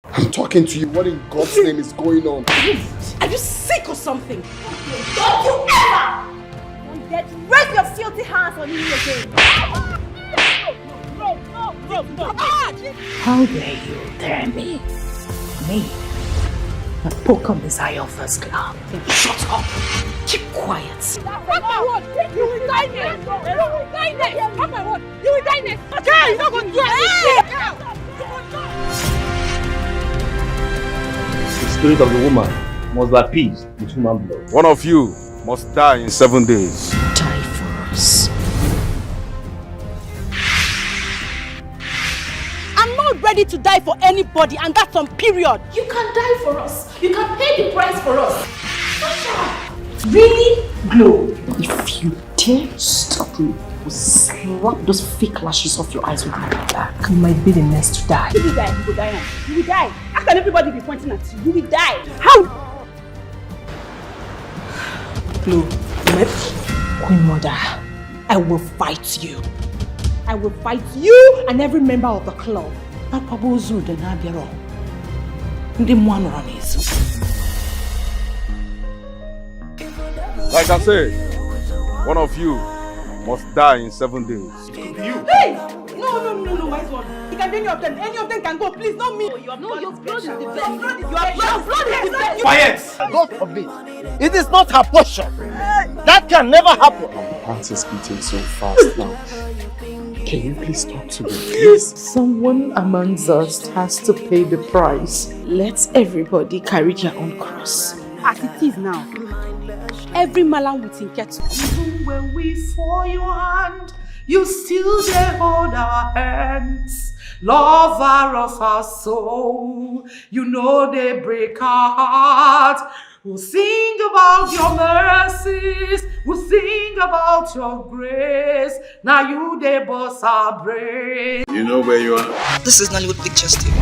I'm talking to you. What in God's name is going on? Are you sick or something? Don't you ever raise your filthy hands on me again. No. How dare you dare me? Me? A poke on this eye of first club. Shut up. Keep quiet. You will die next. You will die next. Okay, you're not going to do anything. The spirit of the woman must be appeased with human blood. One of you must die in 7 days. Die for us. I'm not ready to die for anybody, and that's on period. You can die for us. You can pay the price for us. Really? Glow. If you dare stop me, I will slap those fake lashes off your eyes with my back. You might be the next to die. You will die. You will die now. You will die. How can everybody be pointing at you? You will die. How? Glow, Queen Mother, I will fight you. I will fight you and every member of the club. Like I said, one of you must die in 7 days. You! Hey! No, wise one. It can be any of them. Any of them can go. Please, not me. Your blood is the best. Your blood is the best. Quiet! God forbid. It is not her portion. That can never happen. My heart is beating so fast now. Can you please talk to me, please? someone amongst us has to pay the price. Let everybody carry their own cross. As it is now, every malam with him kettle. Even when we fall your hand, you still there hold our hands. Lover of our soul, you know they break our heart. We'll sing about your mercies, we'll sing about your grace. Now you they boss our brain. You know where you are? This is Nollywood Pictures TV.